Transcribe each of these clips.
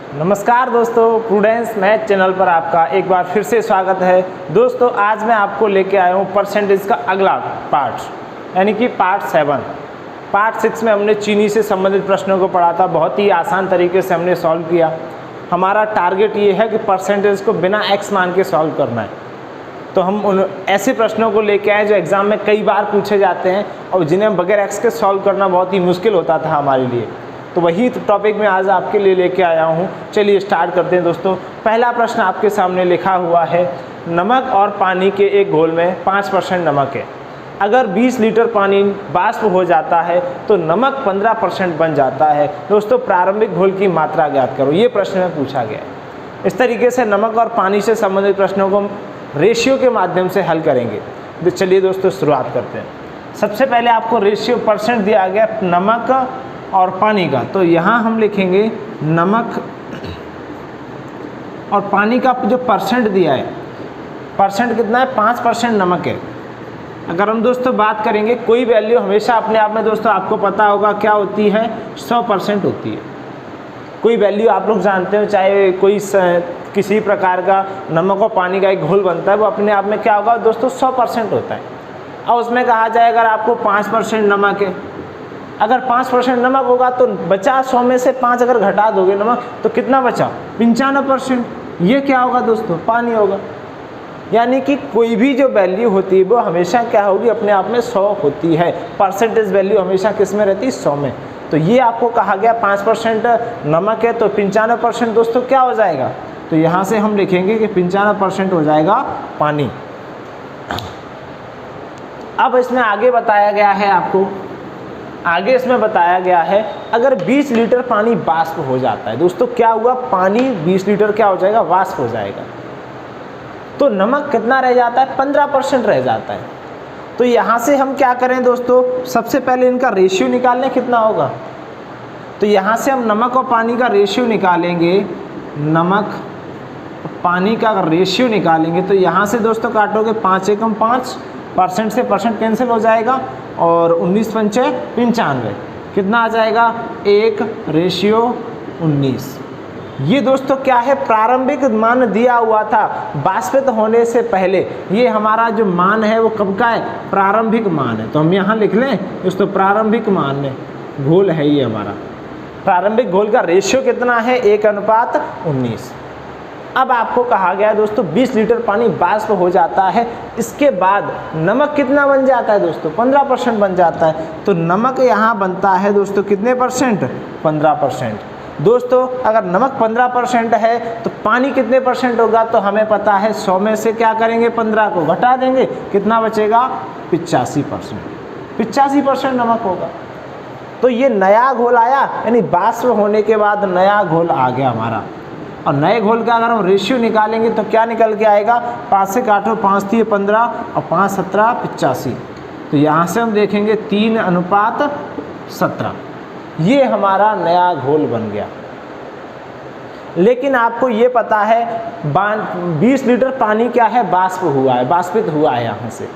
नमस्कार दोस्तों, prudence math channel पर आपका एक बार फिर से स्वागत है। दोस्तों आज मैं आपको लेके आया हूँ परसेंटेज का अगला पार्ट, यानी कि पार्ट 7। पार्ट 6 में हमने चीनी से संबंधित प्रश्नों को पढ़ा था। बहुत ही आसान तरीके से हमने सॉल्व किया। हमारा टारगेट ये है कि परसेंटेज को बिना एक्स मान के सॉल्व करना है। तो हम उन ऐसे प्रश्नों को लेके आए जो एग्ज़ाम में कई बार पूछे जाते हैं और जिन्हें बगैर एक्स के सॉल्व करना बहुत ही मुश्किल होता था हमारे लिए। तो वही टॉपिक मैं आज आपके लिए लेके आया हूँ। चलिए स्टार्ट करते हैं दोस्तों। पहला प्रश्न आपके सामने लिखा हुआ है, नमक और पानी के एक घोल में 5% नमक है। अगर 20 लीटर पानी वाष्प हो जाता है तो नमक 15% बन जाता है। दोस्तों प्रारंभिक घोल की मात्रा ज्ञात करो, ये प्रश्न में पूछा गया है। इस तरीके से नमक और पानी से संबंधित प्रश्नों को रेशियो के माध्यम से हल करेंगे। तो चलिए दोस्तों शुरुआत करते हैं। सबसे पहले आपको रेशियो परसेंट दिया गया नमक और पानी का, तो यहाँ हम लिखेंगे नमक और पानी का जो परसेंट दिया है, परसेंट कितना है, 5% नमक है। अगर हम दोस्तों बात करेंगे, कोई वैल्यू हमेशा अपने आप में दोस्तों आपको पता होगा क्या होती है, 100% होती है। कोई वैल्यू आप लोग जानते हो, चाहे कोई किसी प्रकार का नमक और पानी का एक घोल बनता है, वो अपने आप में क्या होगा दोस्तों, 100% होता है। और उसमें कहा जाए अगर आपको 5% नमक है, अगर 5% नमक होगा तो बचा 100 में से 5 अगर घटा दोगे नमक तो कितना बचा, 95%। ये क्या होगा दोस्तों, पानी होगा। यानी कि कोई भी जो वैल्यू होती है वो हमेशा क्या होगी, अपने आप में 100 होती है। परसेंटेज वैल्यू हमेशा किस में रहती है, 100 में। तो ये आपको कहा गया 5% नमक है तो 95% दोस्तों क्या हो जाएगा, तो यहाँ से हम लिखेंगे कि 95% हो जाएगा पानी। अब इसमें आगे बताया गया है आपको, आगे इसमें बताया गया है अगर 20 लीटर पानी वाष्प हो जाता है। दोस्तों क्या हुआ, पानी 20 लीटर क्या हो जाएगा, वाष्प हो जाएगा। तो नमक कितना रह जाता है, 15% रह जाता है। तो यहाँ से हम क्या करें दोस्तों, सबसे पहले इनका रेशियो निकालने कितना होगा। तो यहाँ से हम नमक और पानी का रेशियो निकालेंगे, नमक पानी का अगर रेशियो निकालेंगे तो यहाँ से दोस्तों काटोगे 5 एकम 5, परसेंट से परसेंट कैंसिल हो जाएगा और 19 पंचे 95, कितना आ जाएगा, 1:19। ये दोस्तों क्या है, प्रारंभिक मान दिया हुआ था वाष्पित होने से पहले। ये हमारा जो मान है वो कब का है, प्रारंभिक मान है। तो हम यहाँ लिख लें दोस्तों, प्रारंभिक मान है, घोल है ये हमारा। प्रारंभिक घोल का रेशियो कितना है, 1:19। अब आपको कहा गया दोस्तों 20 लीटर पानी वाष्प हो जाता है, इसके बाद नमक कितना बन जाता है दोस्तों, 15% बन जाता है। तो नमक यहाँ बनता है दोस्तों कितने परसेंट, 15%। दोस्तों अगर नमक 15% है तो पानी कितने परसेंट होगा, तो हमें पता है 100 में से क्या करेंगे, 15 को घटा देंगे, कितना बचेगा, 85%। 85% नमक होगा। तो ये नया घोल आया, यानी वाष्प होने के बाद नया घोल आ गया हमारा। और नए घोल का अगर हम रेशियो निकालेंगे तो क्या निकल के आएगा, 5 से काटो, 5 3 15 और 5 17 85। तो यहाँ से हम देखेंगे 3:17। ये हमारा नया घोल बन गया। लेकिन आपको ये पता है 20 लीटर पानी क्या है, वाष्प हुआ है, वाष्पित हुआ है यहाँ से।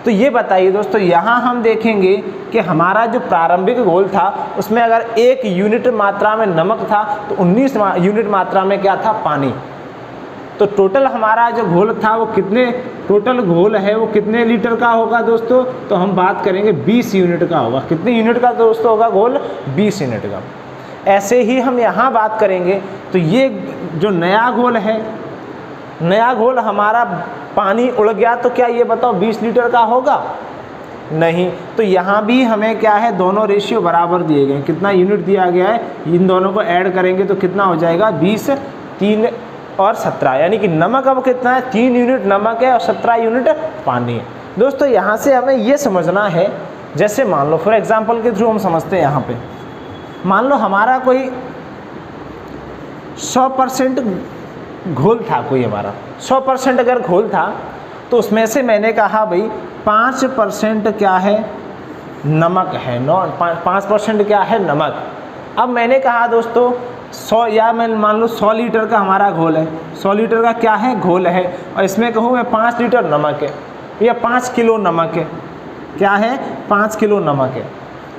तो ये बताइए दोस्तों, यहाँ हम देखेंगे कि हमारा जो प्रारंभिक घोल था उसमें अगर 1 यूनिट मात्रा में नमक था तो 19 यूनिट मात्रा में क्या था, पानी। तो टोटल हमारा जो घोल था वो कितने, टोटल घोल है वो कितने लीटर का होगा दोस्तों, तो हम बात करेंगे 20 यूनिट का होगा। कितने यूनिट का दोस्तों होगा घोल, 20 यूनिट का। ऐसे ही हम यहाँ बात करेंगे तो ये जो नया घोल है, नया घोल हमारा पानी उड़ गया तो क्या ये बताओ 20 लीटर का होगा, नहीं। तो यहाँ भी हमें क्या है, दोनों रेशियो बराबर दिए गए। कितना यूनिट दिया गया है, इन दोनों को ऐड करेंगे तो कितना हो जाएगा, 20 3 और 17। यानी कि नमक अब कितना है, 3 यूनिट नमक है और 17 यूनिट पानी है। दोस्तों यहाँ से हमें ये समझना है, जैसे मान लो फॉर एग्जाम्पल के थ्रू हम समझते हैं। यहाँ पे मान लो हमारा कोई 100% घोल था, कोई हमारा 100% अगर घोल था तो उसमें से मैंने कहा भाई 5% क्या है, नमक है। 5% क्या है, नमक। अब मैंने कहा दोस्तों 100, या मैं मान लो 100 लीटर का हमारा घोल है, 100 लीटर का क्या है, घोल है, और इसमें कहूँ मैं 5 लीटर नमक है या 5 किलो नमक है, क्या है, 5 किलो नमक है।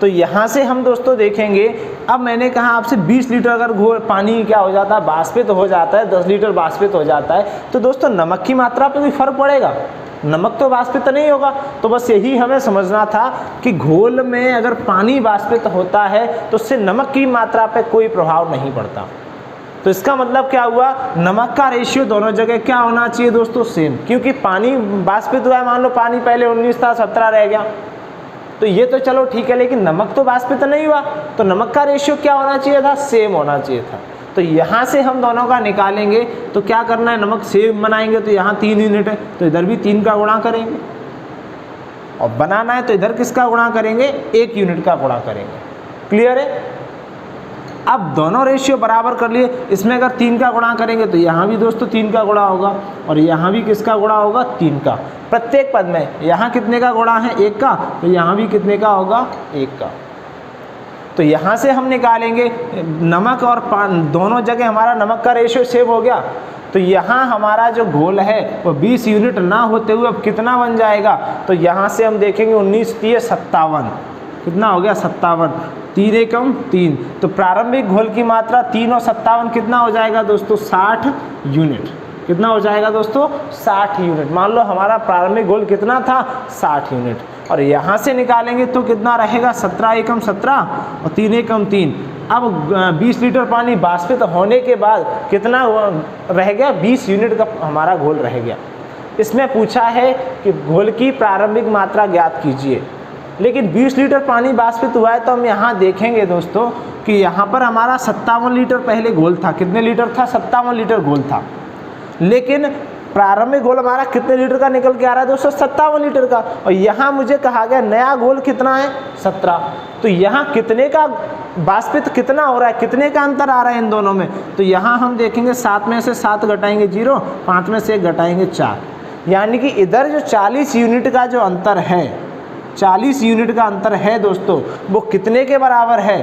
तो यहाँ से हम दोस्तों देखेंगे अब मैंने कहा आपसे 20 लीटर अगर घोल पानी क्या हो जाता है, बाष्पित हो जाता है, 10 लीटर बाष्पित हो जाता है, तो दोस्तों नमक की मात्रा पे कोई फर्क पड़ेगा? नमक तो बाष्पित नहीं होगा। तो बस यही हमें समझना था कि घोल में अगर पानी बाष्पित होता है तो उससे नमक की मात्रा पे कोई प्रभाव नहीं पड़ता। तो इसका मतलब क्या हुआ, नमक का रेशियो दोनों जगह क्या होना चाहिए दोस्तों, सेम। क्योंकि पानी बाष्पित हुआ है, मान लो पानी पहले 19 था 17 रह गया, तो ये तो चलो ठीक है, लेकिन नमक तो बाष्पित नहीं हुआ, तो नमक का रेशियो क्या होना चाहिए था, सेम होना चाहिए था। तो यहाँ से हम दोनों का निकालेंगे तो क्या करना है, नमक सेम बनाएंगे तो यहाँ 3 यूनिट है तो इधर भी 3 का गुणा करेंगे, और बनाना है तो इधर किसका गुणा करेंगे, 1 यूनिट का गुणा करेंगे। क्लियर है? अब दोनों रेशियो बराबर कर लिए, इसमें अगर 3 का गुणा करेंगे तो यहाँ भी दोस्तों 3 का गुणा होगा, और यहाँ भी किसका गुणा होगा, 3 का। प्रत्येक पद में यहाँ कितने का गुणा है, 1 का, तो यहाँ भी कितने का होगा, 1 का। तो यहाँ से हम निकालेंगे नमक और दोनों जगह हमारा नमक का रेशियो सेम हो गया, तो यहाँ हमारा जो घोल है वो 20 यूनिट ना होते हुए अब कितना बन जाएगा, तो यहाँ से हम देखेंगे 19 3 57, कितना हो गया, 57, 3 एकम 3, तो प्रारंभिक घोल की मात्रा 3 और 57 कितना हो जाएगा दोस्तों, 60 यूनिट। कितना हो जाएगा दोस्तों, 60 यूनिट। मान लो हमारा प्रारंभिक घोल कितना था, 60 यूनिट, और यहाँ से निकालेंगे तो कितना रहेगा, 17 एकम 17 और 3 एकम 3। अब 20 लीटर पानी बाष्पित होने के बाद कितना रह गया, 20 यूनिट का हमारा घोल रह गया। इसमें पूछा है कि घोल की प्रारंभिक मात्रा ज्ञात कीजिए, लेकिन 20 लीटर पानी बाष्पित हुआ है तो हम यहाँ देखेंगे दोस्तों कि यहाँ पर हमारा 57 लीटर पहले घोल था। कितने लीटर था, 57 लीटर घोल था, लेकिन प्रारंभिक घोल हमारा कितने लीटर का निकल के आ रहा है दोस्तों, 57 लीटर का। और यहाँ मुझे कहा गया नया घोल कितना है, 17, तो यहाँ कितने का बाष्पित कितना हो रहा है, कितने का अंतर आ रहा है इन दोनों में, तो यहाँ हम देखेंगे 7 में से 7 घटाएंगे 0, 5 में से 1 घटाएंगे 4, यानी कि इधर जो 40 यूनिट का जो अंतर है, 40 यूनिट का अंतर है दोस्तों, वो कितने के बराबर है,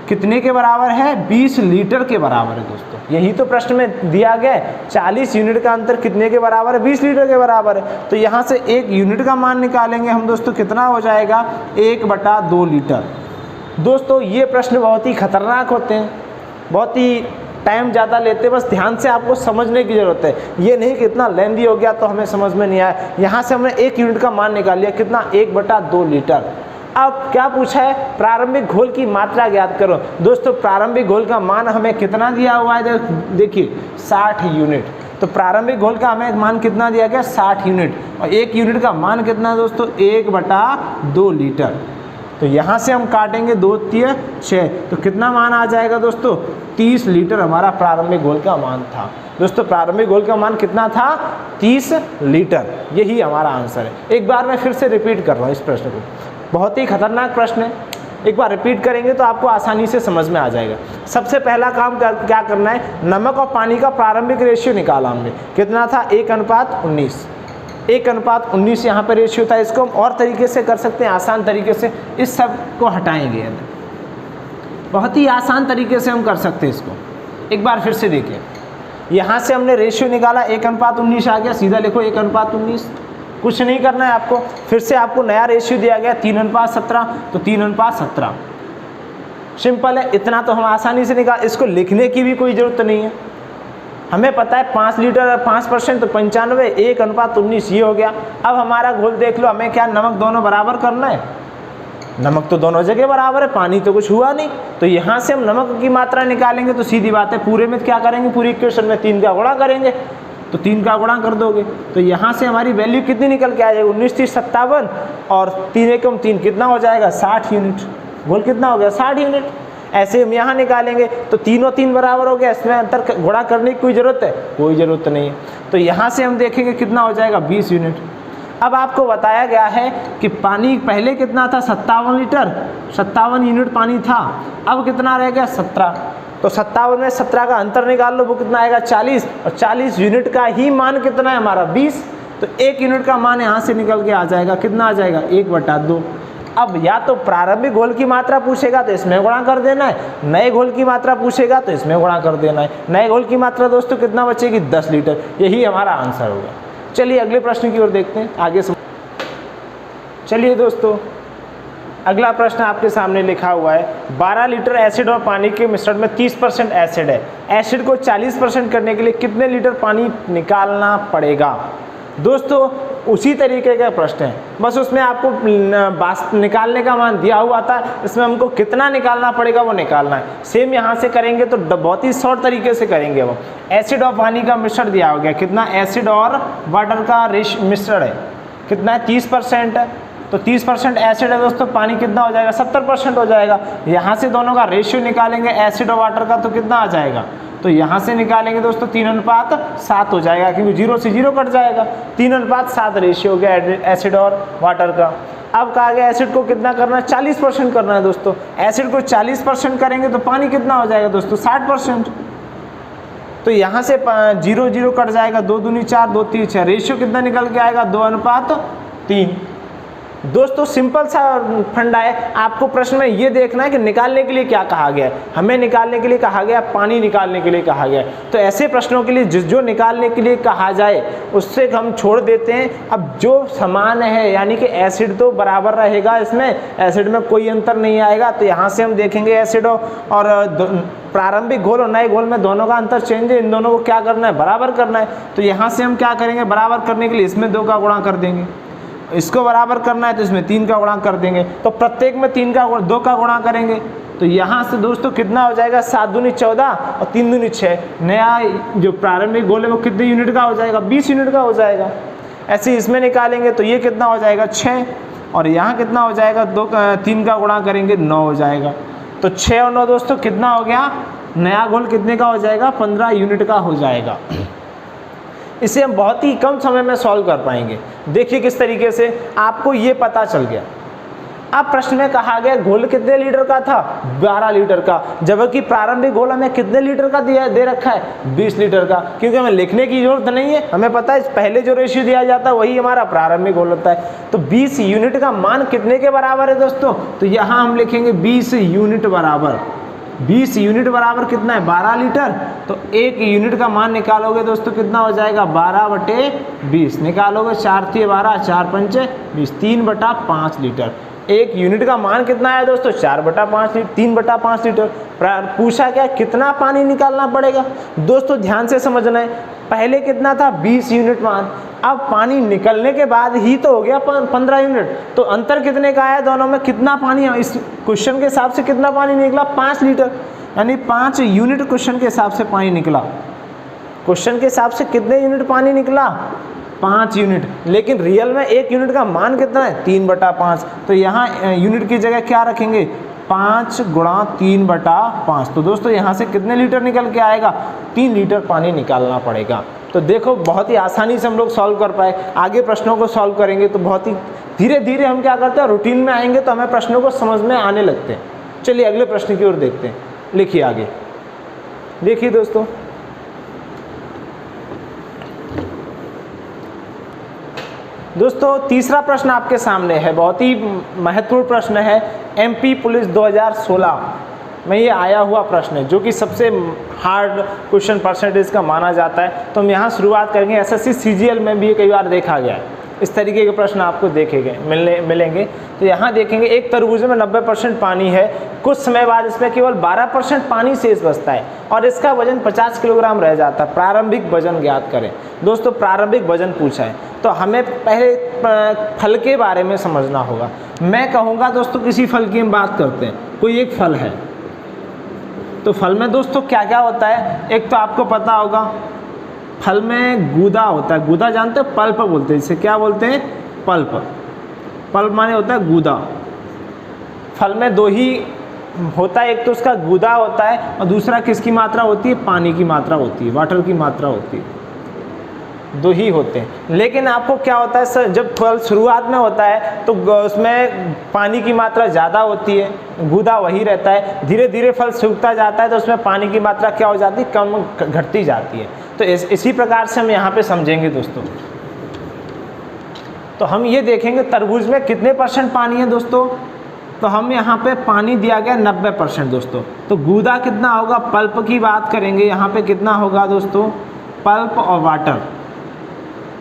कितने के बराबर है, 20 लीटर के बराबर है दोस्तों। यही तो प्रश्न में दिया गया है, 40 यूनिट का अंतर कितने के बराबर है, 20 लीटर के बराबर है। तो यहाँ से 1 यूनिट का मान निकालेंगे हम दोस्तों, कितना हो जाएगा, 1/2 लीटर। दोस्तों ये प्रश्न बहुत ही खतरनाक होते हैं, बहुत ही टाइम ज़्यादा लेते, बस ध्यान से आपको समझने की ज़रूरत है। ये नहीं कि इतना लेंदी हो गया तो हमें समझ में नहीं आया। यहाँ से हमने 1 यूनिट का मान निकाल लिया, कितना, 1/2 लीटर। अब क्या पूछा है, प्रारंभिक घोल की मात्रा ज्ञात करो। दोस्तों प्रारंभिक घोल का मान हमें कितना दिया हुआ है, देखिए 60 यूनिट। तो प्रारंभिक घोल का हमें मान कितना दिया गया, 60 यूनिट, और 1 यूनिट का मान कितना है दोस्तों, 1/2 लीटर। तो यहाँ से हम काटेंगे 2 3 6, तो कितना मान आ जाएगा दोस्तों, 30 लीटर हमारा प्रारंभिक घोल का मान था। दोस्तों प्रारंभिक घोल का मान कितना था, 30 लीटर। यही हमारा आंसर है। एक बार मैं फिर से रिपीट कर रहा हूँ इस प्रश्न को, बहुत ही खतरनाक प्रश्न है, एक बार रिपीट करेंगे तो आपको आसानी से समझ में आ जाएगा। सबसे पहला काम क्या करना है, नमक और पानी का प्रारंभिक रेशियो निकाला हमने, कितना था, 1:19। 1:19 यहाँ पर रेशियो था। इसको हम और तरीके से कर सकते हैं, आसान तरीके से, इस सब को हटाएंगे, बहुत ही आसान तरीके से हम कर सकते हैं इसको। एक बार फिर से देखिए, यहाँ से हमने रेशियो निकाला, 1:19 आ गया, सीधा लिखो 1:19। कुछ नहीं करना है आपको, फिर से आपको नया रेशियो दिया गया 3:17, तो 3:17 सिंपल है, इतना तो हम आसानी से निकाल, इसको लिखने की भी कोई ज़रूरत नहीं है। हमें पता है 5 लीटर 5% तो 95, 1:19 ये हो गया। अब हमारा घोल देख लो, हमें क्या नमक दोनों बराबर करना है, नमक तो दोनों जगह बराबर है, पानी तो कुछ हुआ नहीं। तो यहाँ से हम नमक की मात्रा निकालेंगे तो सीधी बात है, पूरे में क्या करेंगे, पूरी इक्वेशन में 3 का गुणा करेंगे, तो 3 का गुणा कर दोगे तो यहाँ से हमारी वैल्यू कितनी निकल के आ जाएगी, 19 3 57, और 3 एकम 3 कितना हो जाएगा, 60 यूनिट। घोल कितना हो गया, 60 यूनिट। ऐसे हम यहाँ निकालेंगे तो 3 और 3 बराबर हो गया, इसमें अंतर गुणा करने की कोई ज़रूरत है, कोई ज़रूरत नहीं है। तो यहाँ से हम देखेंगे कितना हो जाएगा, 20 यूनिट। अब आपको बताया गया है कि पानी पहले कितना था, 57 लीटर, 57 यूनिट पानी था, अब कितना रह गया, 17। तो 57 में 17 का अंतर निकाल लो, वो कितना आएगा, 40, और 40 यूनिट का ही मान कितना है हमारा, 20। तो 1 यूनिट का मान यहाँ से निकल के आ जाएगा, कितना आ जाएगा, 1/2। अब या तो प्रारंभिक घोल की मात्रा पूछेगा तो इसमें गुणा कर देना है, नए घोल की मात्रा पूछेगा तो इसमें गुणा कर देना है। नए घोल की मात्रा दोस्तों कितना बचेगी, 10 लीटर। यही हमारा आंसर होगा। चलिए अगले प्रश्न की ओर देखते हैं आगे चलिए दोस्तों, अगला प्रश्न आपके सामने लिखा हुआ है 12 लीटर एसिड और पानी के मिश्रण में 30% एसिड है। एसिड को 40% करने के लिए कितने लीटर पानी निकालना पड़ेगा। दोस्तों उसी तरीके का प्रश्न है, बस उसमें आपको वाष्प निकालने का मान दिया हुआ था, इसमें हमको कितना निकालना पड़ेगा वो निकालना है। सेम यहाँ से करेंगे तो बहुत ही शॉर्ट तरीके से करेंगे। वो एसिड और पानी का मिश्रण दिया हो गया, कितना एसिड और वाटर का मिश्रण है, कितना है 30% है, तो 30% एसिड है दोस्तों, पानी कितना हो जाएगा 70% हो जाएगा। यहाँ से दोनों का रेशियो निकालेंगे एसिड और वाटर का, तो कितना आ जाएगा, तो यहाँ से निकालेंगे दोस्तों 3:7 हो जाएगा, क्योंकि 0 से 0 कट जाएगा। 3:7 रेशियो हो गया एसिड और वाटर का। अब कहा गया एसिड को कितना करना है, 40% करना है दोस्तों। एसिड को 40% करेंगे तो पानी कितना हो जाएगा दोस्तों 60%। तो यहाँ से 0 0 कट जाएगा, 2 दूनी 4, 2 3 6, रेशियो कितना निकल के आएगा 2:3। दोस्तों सिंपल सा फंडा है, आपको प्रश्न में ये देखना है कि निकालने के लिए क्या कहा गया है। हमें निकालने के लिए कहा गया पानी निकालने के लिए कहा गया है, तो ऐसे प्रश्नों के लिए जो निकालने के लिए कहा जाए उससे हम छोड़ देते हैं। अब जो समान है यानी कि एसिड तो बराबर रहेगा, इसमें एसिड में कोई अंतर नहीं आएगा, तो यहाँ से हम देखेंगे एसिड और प्रारंभिक घोल और नए घोल में दोनों का अंतर चेंज है, इन दोनों को क्या करना है बराबर करना है। तो यहाँ से हम क्या करेंगे, बराबर करने के लिए इसमें 2 का गुणा कर देंगे, इसको बराबर करना है तो इसमें 3 का गुणा कर देंगे, तो प्रत्येक में 2 का गुणा करेंगे। तो यहाँ से दोस्तों कितना हो जाएगा 7 दूनी 14 और 3 दूनी 6। नया जो प्रारंभिक घोल है वो कितने यूनिट का हो जाएगा, 20 यूनिट का हो जाएगा। ऐसे इसमें निकालेंगे तो ये कितना हो जाएगा 6, और यहाँ कितना हो जाएगा 3 का गुणा करेंगे 9 हो जाएगा। तो 6 और 9 दोस्तों कितना हो गया, नया घोल कितने का हो जाएगा 15 यूनिट का हो जाएगा। इसे हम बहुत ही कम समय में सॉल्व कर पाएंगे। देखिए किस तरीके से आपको ये पता चल गया। अब प्रश्न में कहा गया घोल कितने लीटर का था, 12 लीटर का, जबकि प्रारंभिक घोल हमें कितने लीटर का दे रखा है 20 लीटर का, क्योंकि हमें लिखने की जरूरत नहीं है, हमें पता है पहले जो रेशियो दिया जाता है वही हमारा प्रारंभिक घोल होता है। तो 20 यूनिट का मान कितने के बराबर है दोस्तों, तो यहाँ हम लिखेंगे 20 यूनिट बराबर, 20 यूनिट बराबर कितना है 12 लीटर। तो 1 यूनिट का मान निकालोगे दोस्तों कितना हो जाएगा 12/20 निकालोगे, 4 × 12 4 × 5 20, 3/5 लीटर। 1 यूनिट का मान कितना है दोस्तों 4/5 लीटर, 3/5 लीटर। पूछा क्या कितना पानी निकालना पड़ेगा। दोस्तों ध्यान से समझना है, पहले कितना था 20 यूनिट मान, अब पानी निकलने के बाद ही तो हो गया 15 यूनिट, तो अंतर कितने का आया दोनों में, कितना पानी इस क्वेश्चन के हिसाब से कितना पानी निकला 5 लीटर, यानी 5 यूनिट क्वेश्चन के हिसाब से पानी निकला। क्वेश्चन के हिसाब से कितने यूनिट पानी निकला 5 यूनिट, लेकिन रियल में 1 यूनिट का मान कितना है 3/5। तो यहाँ यूनिट की जगह क्या रखेंगे 5 × 3/5। तो दोस्तों यहाँ से कितने लीटर निकल के आएगा 3 लीटर पानी निकालना पड़ेगा। तो देखो बहुत ही आसानी से हम लोग सॉल्व कर पाए। आगे प्रश्नों को सॉल्व करेंगे तो बहुत ही धीरे धीरे हम क्या करते हैं रूटीन में आएंगे तो हमें प्रश्नों को समझ में आने लगते हैं। चलिए अगले प्रश्न की ओर देखते हैं। लिखिए आगे, देखिए दोस्तों तीसरा प्रश्न आपके सामने है, बहुत ही महत्वपूर्ण प्रश्न है। एमपी पुलिस 2016 में ये आया हुआ प्रश्न है, जो कि सबसे हार्ड क्वेश्चन परसेंटेज का माना जाता है। तो हम यहाँ शुरुआत करेंगे। एसएससी सीजीएल में भी कई बार देखा गया है, इस तरीके के प्रश्न आपको मिलेंगे। तो यहाँ देखेंगे एक तरबूज में 90% पानी है, कुछ समय बाद इसमें केवल 12% पानी शेष बचता है और इसका वजन 50 किलोग्राम रह जाता है। प्रारंभिक वजन ज्ञात करें। दोस्तों प्रारंभिक वजन पूछा है तो हमें पहले फल के बारे में समझना होगा। मैं कहूँगा दोस्तों किसी फल की हम बात करते हैं, कोई एक फल है तो फल में दोस्तों क्या क्या होता है। एक तो आपको पता होगा फल में गूदा होता है, गूदा जानते हो, पल्प बोलते हैं, इसे क्या बोलते हैं पल्प। पल्प माने होता है गूदा। फल में 2 ही होता है, एक तो उसका गूदा होता है और दूसरा किसकी मात्रा होती है, पानी की मात्रा होती है, वाटर की मात्रा होती है। 2 ही होते हैं। लेकिन आपको क्या होता है सर, जब फल शुरुआत में होता है तो उसमें पानी की मात्रा ज़्यादा होती है, गूदा वही रहता है। धीरे धीरे फल सूखता जाता है तो उसमें पानी की मात्रा क्या हो जाती है, कम घटती जाती है। तो इसी प्रकार से हम यहाँ पे समझेंगे दोस्तों। तो हम ये देखेंगे तरबूज में कितने % पानी है दोस्तों। तो हम यहाँ पे पानी दिया गया 90% दोस्तों। तो गूदा कितना होगा, पल्प की बात करेंगे यहाँ पे कितना होगा दोस्तों, पल्प और वाटर।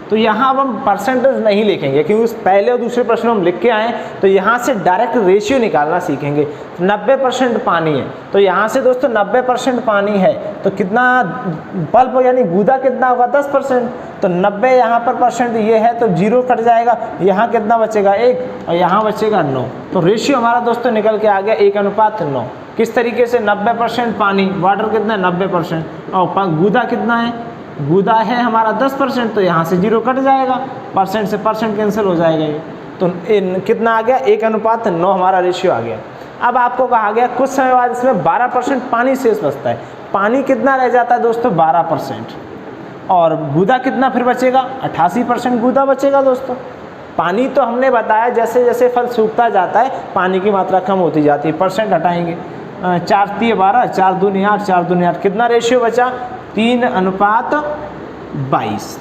तो यहाँ अब हम परसेंटेज नहीं लिखेंगे, क्योंकि उस पहले और दूसरे प्रश्न हम लिख के आए, तो यहाँ से डायरेक्ट रेशियो निकालना सीखेंगे। 90% पानी है, तो यहाँ से दोस्तों 90% पानी है, तो कितना पल्प यानी गूदा कितना होगा 10%, तो 90 यहाँ पर परसेंट ये है, तो 0 कट जाएगा, यहाँ कितना बचेगा 1 और यहाँ बचेगा 9। तो रेशियो हमारा दोस्तों निकल के आ गया 1:9। किस तरीके से 90% पानी, वाटर कितना है 90%, और गूदा कितना है, गूदा है हमारा 10%, तो यहाँ से 0 कट जाएगा, परसेंट से परसेंट कैंसिल हो जाएगा ये, तो कितना आ गया 1:9 हमारा रेशियो आ गया। अब आपको कहा गया कुछ समय बाद इसमें 12% पानी शेष बचता है। पानी कितना रह जाता है दोस्तों 12%, और गूदा कितना फिर बचेगा 88% गूदा बचेगा दोस्तों। पानी तो हमने बताया जैसे जैसे फल सूखता जाता है पानी की मात्रा कम होती जाती है, परसेंट हटाएंगे, 4 × 12, 4 दूनी 8, 4 दूनी 8, कितना रेशियो बचा 3:22।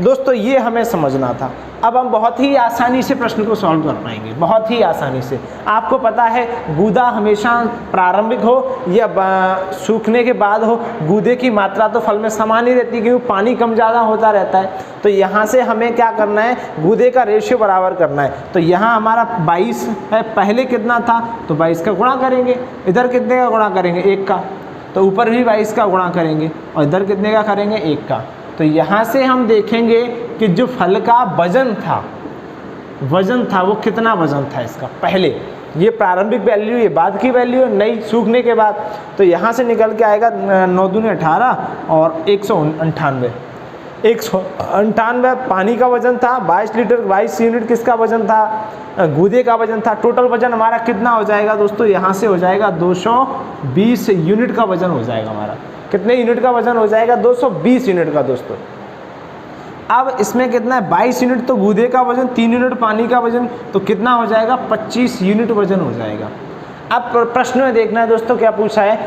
दोस्तों ये हमें समझना था। अब हम बहुत ही आसानी से प्रश्न को सॉल्व कर पाएंगे, बहुत ही आसानी से। आपको पता है गूदा हमेशा प्रारंभिक हो या सूखने के बाद हो, गूदे की मात्रा तो फल में समान ही रहती है, क्योंकि पानी कम ज़्यादा होता रहता है। तो यहाँ से हमें क्या करना है, गूदे का रेशियो बराबर करना है। तो यहाँ हमारा 22 है, पहले कितना था तो 22 का गुणा करेंगे, इधर कितने का गुणा करेंगे 1 का, तो ऊपर भी 22 का गुणा करेंगे, और इधर कितने का करेंगे 1 का। तो यहाँ से हम देखेंगे कि जो फल का वजन था वो कितना वजन था इसका, पहले ये प्रारंभिक वैल्यू, ये बाद की वैल्यू है नई सूखने के बाद। तो यहाँ से निकल के आएगा 9 दूनी 18 और 198। 198 पानी का वजन था, 22 लीटर 22 यूनिट किसका वजन था, गूदे का वजन था। टोटल वजन हमारा कितना हो जाएगा दोस्तों, यहाँ से हो जाएगा 220 यूनिट का वजन हो जाएगा हमारा। कितने यूनिट का वजन हो जाएगा 220 यूनिट का दोस्तों। अब इसमें कितना है 22 यूनिट तो गूदे का वजन, 3 यूनिट पानी का वजन, तो कितना हो जाएगा 25 यूनिट वजन हो जाएगा। अब प्रश्न में देखना है दोस्तों क्या पूछा है,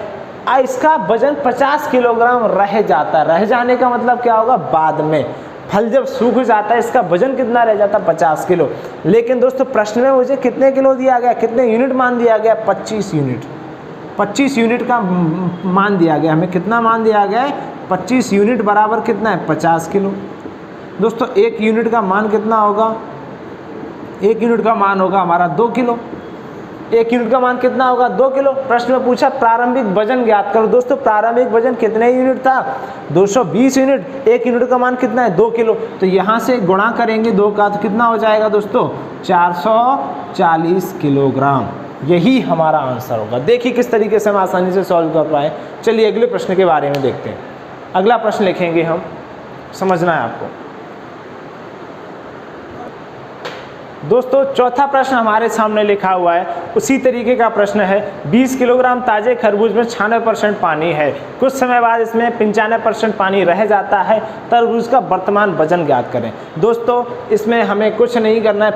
इसका वजन 50 किलोग्राम रह जाता है। रह जाने का मतलब क्या होगा, बाद में फल जब सूख जाता है इसका वजन कितना रह जाता है 50 किलो। लेकिन दोस्तों प्रश्न में मुझे कितने किलो दिया गया, कितने यूनिट मान दिया गया 25 यूनिट। 25 यूनिट का मान दिया गया, हमें कितना मान दिया गया है 25 यूनिट बराबर कितना है 50 किलो। दोस्तों 1 यूनिट का मान कितना होगा, 1 यूनिट का मान होगा हमारा 2 किलो। 1 यूनिट का मान कितना होगा 2 किलो। प्रश्न में पूछा प्रारंभिक वजन ज्ञात करो। दोस्तों प्रारंभिक वजन कितने यूनिट था 220 यूनिट। 1 यूनिट का मान कितना है 2 किलो। तो यहाँ से गुणा करेंगे 2 का, तो कितना हो जाएगा दोस्तों 440 किलोग्राम। यही हमारा आंसर होगा। देखिए किस तरीके से हम आसानी से सॉल्व कर पाए। चलिए अगले प्रश्न के बारे में देखते हैं। अगला प्रश्न लिखेंगे हम, समझना है आपको दोस्तों। चौथा प्रश्न हमारे सामने लिखा हुआ है, उसी तरीके का प्रश्न है। 20 किलोग्राम ताजे खरबूज में 96% पानी है, कुछ समय बाद इसमें 95% पानी रह जाता है, तरबूज का वर्तमान वजन ज्ञात करें। दोस्तों इसमें हमें कुछ नहीं करना है,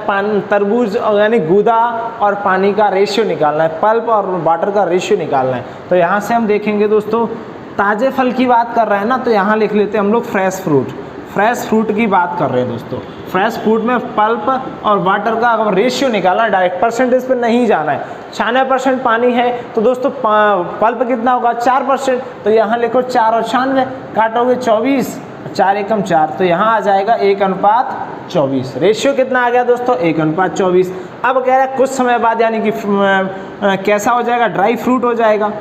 तरबूज यानी गूदा और पानी का रेशियो निकालना है, पल्प और वाटर का रेशियो निकालना है। तो यहाँ से हम देखेंगे दोस्तों, ताज़े फल की बात कर रहे हैं ना, तो यहाँ लिख लेते हैं हम लोग फ्रेश फ्रूट। फ्रेश फ्रूट की बात कर रहे हैं दोस्तों। फ्रेश फ्रूट में पल्प और वाटर का अगर रेशियो निकालना है, डायरेक्ट परसेंटेज पे नहीं जाना है। 96% पानी है तो दोस्तों पल्प कितना होगा 4%। तो यहाँ लिखो 4 और 96, काटोगे 24, 4 एकम 4, तो यहाँ आ जाएगा 1:24। रेशियो कितना आ गया दोस्तों 1:24। अब कह रहा है कुछ समय बाद, यानी कि कैसा हो जाएगा, ड्राई फ्रूट हो जाएगा।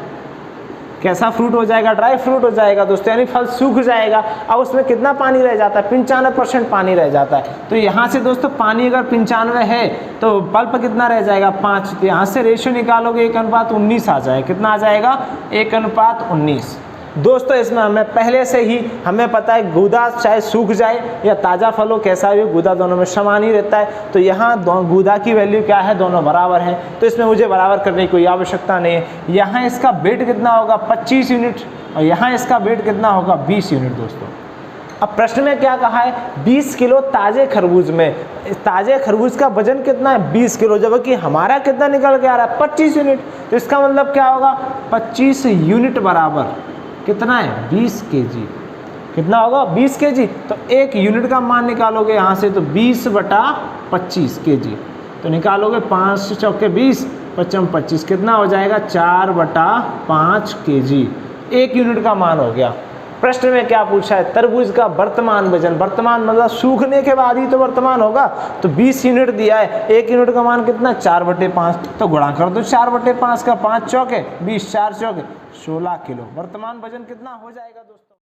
कैसा फ्रूट हो जाएगा, ड्राई फ्रूट हो जाएगा दोस्तों, यानी फल सूख जाएगा। अब उसमें कितना पानी रह जाता है 95% पानी रह जाता है। तो यहाँ से दोस्तों पानी अगर 95 है तो पल्प कितना रह जाएगा 5। तो यहाँ से रेशियो निकालोगे 1:19 आ जाएगा। कितना आ जाएगा 1:19। दोस्तों इसमें हमें पहले से ही हमें पता है गूदा चाहे सूख जाए या ताज़ा फल हो, कैसा भी गूदा दोनों में समान ही रहता है। तो यहाँ गूदा की वैल्यू क्या है, दोनों बराबर हैं, तो इसमें मुझे बराबर करने की कोई आवश्यकता नहीं है। यहाँ इसका वेट कितना होगा 25 यूनिट और यहाँ इसका वेट कितना होगा 20 यूनिट दोस्तों। अब प्रश्न में क्या कहा है, 20 किलो ताज़े खरबूज में, ताज़े खरबूज का वजन कितना है 20 किलो, जबकि हमारा कितना निकल के आ रहा है 25 यूनिट। तो इसका मतलब क्या होगा 25 यूनिट बराबर कितना है 20 kg। कितना होगा 20 kg। तो 1 यूनिट का मान निकालोगे यहाँ से, तो 20/25 kg। तो निकालोगे 5 चौके 20, 55 25, कितना हो जाएगा 4/5 kg। 1 यूनिट का मान हो गया। प्रश्न में क्या पूछा है, तरबूज का वर्तमान वजन, वर्तमान मतलब सूखने के बाद ही तो वर्तमान होगा, तो 20 यूनिट दिया है, 1 यूनिट का मान कितना 4/5, तो गुणा कर दो 4/5 का, 5 चौके 20, 4 चौके 16 किलो, वर्तमान वजन कितना हो जाएगा दोस्तों।